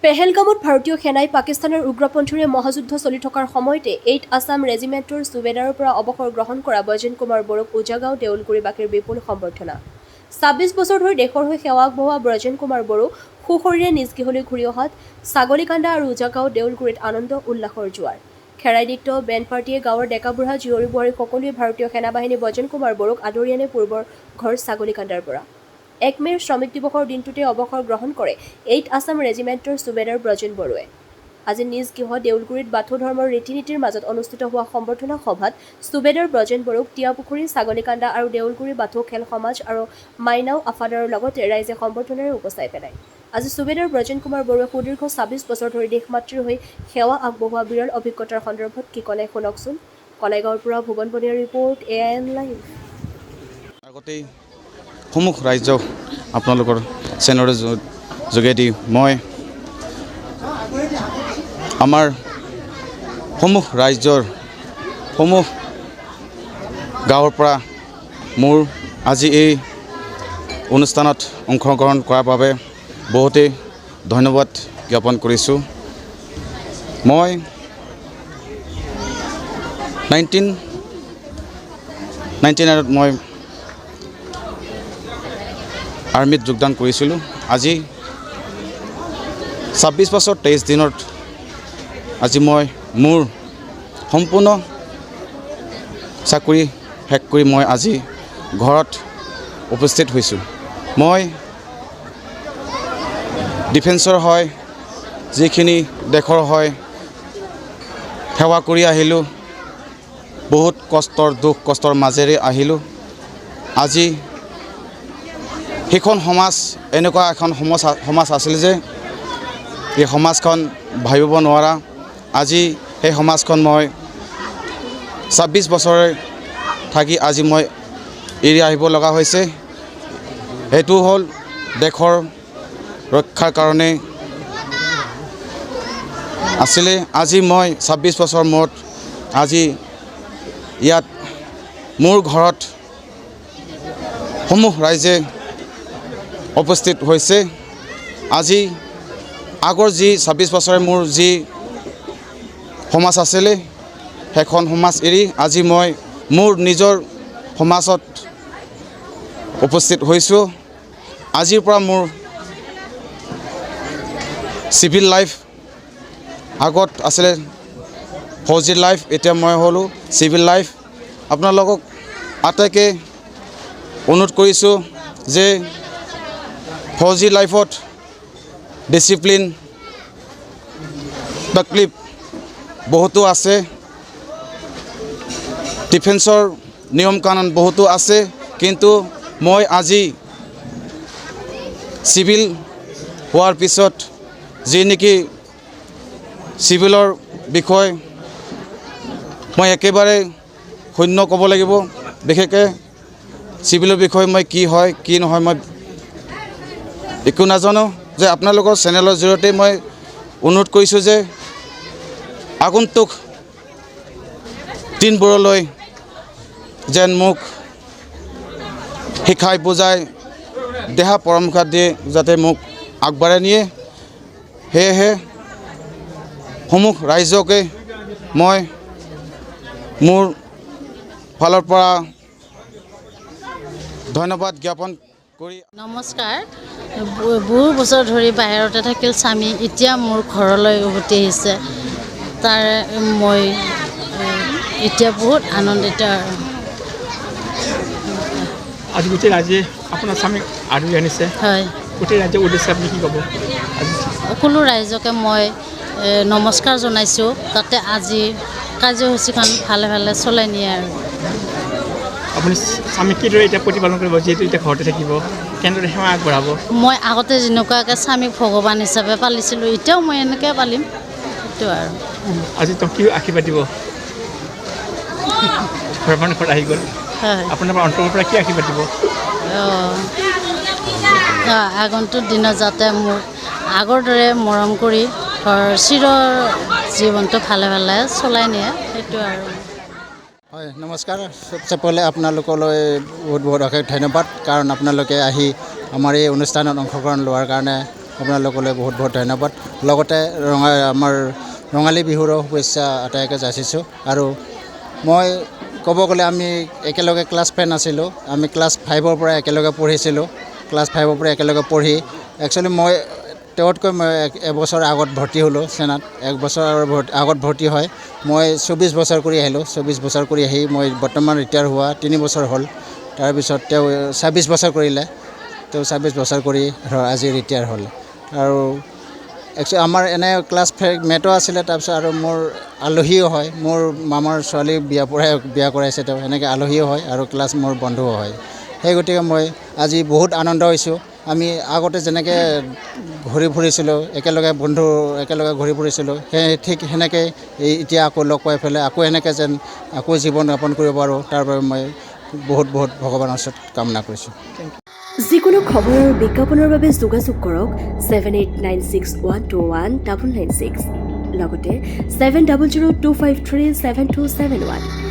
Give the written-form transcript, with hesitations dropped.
পেহেলগামত ভাৰতীয় সেনাই পাকিস্তানৰ উগ্ৰপন্থীৰে মহাযুদ্ধ চলি থকাৰ সময়তে 8 আছাম ৰেজিমেণ্টৰ সুবেদাৰৰ পৰা অৱসৰ গ্ৰহণ কৰা বৈজেন কুমাৰ বড়োক উজাগাঁও দেউলগুৰিবাসীৰ বিপুল সম্বৰ্ধনা। ২৬ বছৰ ধৰি দেশৰ হৈ সেৱা আগবঢ়োৱা বৈজেন কুমাৰ বড়ো সুশৰীৰে নিজ গৃহলৈ ঘূৰি অহাত ছাগলীকান্দা আৰু উজাগাঁও দেউলগুৰিত আনন্দ উল্লাসৰ জোৱাৰ। খেৰাই নৃত্য বেণ্ড পাৰ্টীয়ে গাঁৱৰ ডেকা বুঢ়া জীয়ৰী বোৱাৰী সকলোৱে ভাৰতীয় সেনাবাহিনী বৈজেন কুমাৰ বড়োক আদৰি আনে পূৰ্বৰ ঘৰ ছাগলীকান্দাৰ পৰা। ১ মে'ৰ শ্ৰমিক দিৱসৰ দিনটোতে অৱসৰ গ্ৰহণ কৰে 8 আছাম ৰেজিমেণ্টৰ সুবেদাৰ ব্ৰজেন বড়োৱে। আজি নিজ গৃহ দেউলগুৰিত বাথৌ ধৰ্মৰ ৰীতি নীতিৰ মাজত অনুষ্ঠিত হোৱা সম্বৰ্ধনা সভাত সুবেদাৰ ব্ৰজেন বড়োক টিয়াপুখুৰী, ছাগলীকান্দা আৰু দেউলগুৰি বাথৌ খেল সমাজ আৰু মাইনাও আফাদাৰৰ লগতে ৰাইজে সম্বৰ্ধনাৰে উপচাই পেলায়। আজি সুবেদাৰ ব্ৰজেন কুমাৰ বড়োৱে সুদীৰ্ঘ ২৬ বছৰ ধৰি দেশমাতৃৰ হৈ সেৱা আগবঢ়োৱা বিৰল অভিজ্ঞতাৰ সন্দৰ্ভত কি ক'লে শুনকচোন। কলাইগাঁৱৰ পৰা ভুৱন বনিয়াৰ ৰিপৰ্ট AIN লাইভ। আগতেই সমূহ ৰাইজক আপোনালোকৰ চেনেলৰ যোগেদি মই আমাৰ সমূহ ৰাইজৰ সমূহ গাঁৱৰ পৰা মোৰ আজি এই অনুষ্ঠানত অংশগ্ৰহণ কৰাৰ বাবে বহুতেই ধন্যবাদ জ্ঞাপন কৰিছোঁ। মই 1999ত মই আৰ্মিত যোগদান কৰিছিলোঁ। আজি ২৬ বছৰ ২৩ দিনত আজি মই মোৰ সম্পূৰ্ণ চাকৰি শেষ কৰি মই আজি ঘৰত উপস্থিত হৈছোঁ। মই ডিফেন্সৰ হয় যিখিনি দেশৰ হয় সেৱা কৰি আহিলোঁ। বহুত কষ্টৰ দুখ কষ্টৰ মাজেৰে আহিলোঁ। আজি সেইখন সমাজ এনেকুৱা এখন সমাজ আছিল যে এই সমাজখন ভাবিব নোৱাৰা। আজি সেই সমাজখন মই ২৬ বছৰে থাকি আজি মই এৰি আহিব লগা হৈছে। সেইটো হ'ল দেশৰ ৰক্ষাৰ কাৰণে আছিলে। আজি মই ২৬ বছৰ মূৰত আজি ইয়াত মোৰ ঘৰত সমূহ ৰাইজে উপস্থিত হৈছে। আজি আগৰ যি ২৬ বছৰে মোৰ যি সমাজ আছিলে সেইখন সমাজ এৰি আজি মই মোৰ নিজৰ সমাজত উপস্থিত হৈছোঁ। আজিৰ পৰা মোৰ চিভিল লাইফ আগত আছিলে ফৌজি লাইফ, এতিয়া মই হ'লোঁ চিভিল লাইফ। আপোনালোকক আটাইকে অনুৰোধ কৰিছোঁ যে ফৌজি লাইফত ডিচিপ্লিন তকলিফ বহুতো আছে, ডিফেন্সৰ নিয়ম কানুন বহুতো আছে, কিন্তু মই আজি চিভিল হোৱাৰ পিছত যি নেকি চিভিলৰ বিষয় মই একেবাৰে শূন্য ক'ব লাগিব। বিশেষকৈ চিভিলৰ বিষয়ে মই কি হয় কি নহয় মই একো নাজানো। যে আপোনালোকৰ চেনেলৰ জৰিয়তে মই অনুৰোধ কৰিছোঁ যে আগন্তুক দিনবোৰলৈ যেন মোক শিকাই বুজাই দেহা পৰামৰ্শ দিয়ে যাতে মোক আগবঢ়াই নিয়ে। সেয়েহে সমূহ ৰাইজকে মই মোৰ ফালৰ পৰা ধন্যবাদ জ্ঞাপন কৰি নমস্কাৰ। বহু বছৰ ধৰি বাহিৰতে থাকিল স্বামী, এতিয়া মোৰ ঘৰলৈ উভতি আহিছে। তাৰে মই এতিয়া বহুত আনন্দিত। আজি গোটেই ৰাইজে আপোনাৰ স্বামীক আদৰি আনিছে। হয়, গোটেই ৰাইজৰ উদ্দেশ্যে আপুনি কি ক'ব? সকলো ৰাইজকে মই নমস্কাৰ জনাইছোঁ, যাতে আজি কাৰ্যসূচীখন ভালে ভালে চলাই নিয়ে। আৰু আপুনি স্বামীক কিদৰে এতিয়া প্ৰতিপালন কৰিব, যিহেতু এতিয়া ঘৰতে থাকিব, কেনেদৰে সেৱা আগবঢ়াব? মই আগতে যেনেকুৱাকৈ স্বামীক ভগৱান হিচাপে পালিছিলোঁ, এতিয়াও মই এনেকৈ পালিম। সেইটো আৰু আজি তেওঁক কি আশীৰ্বাদ দিব? ভগৱান ঘৰত আহি গ'ল, হয়, আপোনাৰ অন্তৰৰ পৰা কি আশীৰ্বাদ দিব? আগন্তুক দিনত যাতে মোক আগৰ দৰে মৰম কৰি ঘৰ চিৰ জীৱনটো ভালে ভালে চলাই নিয়ে, সেইটো আৰু। হয়, নমস্কাৰ। চবচে পहिले আপোনালোকলৈ বহুত বহুত অশেষ ধন্যবাদ, কাৰণ আপোনালোকে আহি আমাৰ এই অনুষ্ঠানত অংশগ্ৰহণ লোৱাৰ কাৰণে আপোনালোকলৈ বহুত বহুত ধন্যবাদ লগতে আমাৰ ৰঙালী বিহুৰো শুভেচ্ছা আটাইকে যাচিছোঁ আৰু মই ক'ব গ'লে আমি একেলগে ক্লাছ ফ্ৰেণ্ড আছিলোঁ আমি ক্লাছ 5ৰ পৰা একেলগে পঢ়িছিলোঁ ক্লাছ 5ৰ পৰা একেলগে পঢ়ি একচুৱেলি মই তেওঁতকৈ মই এবছৰ আগত ভৰ্তি হ'লোঁ চেনাত এক বছৰ আগত ভৰ্তি হয় মই 24 বছৰ কৰি আহিলোঁ 24 বছৰ কৰি আহি মই বৰ্তমান ৰিটায়াৰ হোৱা 3 বছৰ হ'ল তাৰপিছত তেওঁ 26 বছৰ কৰিলে তেওঁ 26 বছৰ কৰি আজি ৰিটায়াৰ হ'ল আৰু একচুৱেলি আমাৰ এনে ক্লাছ মেটো আছিলে তাৰপিছত আৰু মোৰ আলহীও হয় মোৰ মামাৰ ছোৱালী বিয়া কৰাইছে তেওঁ এনেকৈ আলহীও হয় আৰু ক্লাছ মোৰ বন্ধুও হয় সেই গতিকে মই আজি বহুত আনন্দ হৈছোঁ আমি আগতে যেনেকৈ ঘূৰি ফুৰিছিলোঁ একেলগে বন্ধু একেলগে ঘূৰি ফুৰিছিলোঁ ঠিক সেনেকৈ এতিয়া আকৌ লগ পাই পেলাই আকৌ এনেকৈ যেন আকৌ জীৱন যাপন কৰিব পাৰোঁ তাৰ বাবে মই বহুত বহুত ভগৱানৰ ওচৰত কামনা কৰিছোঁ যিকোনো খবৰ আৰু বিজ্ঞাপনৰ বাবে যোগাযোগ কৰক 7896121996 লগতে 7002537271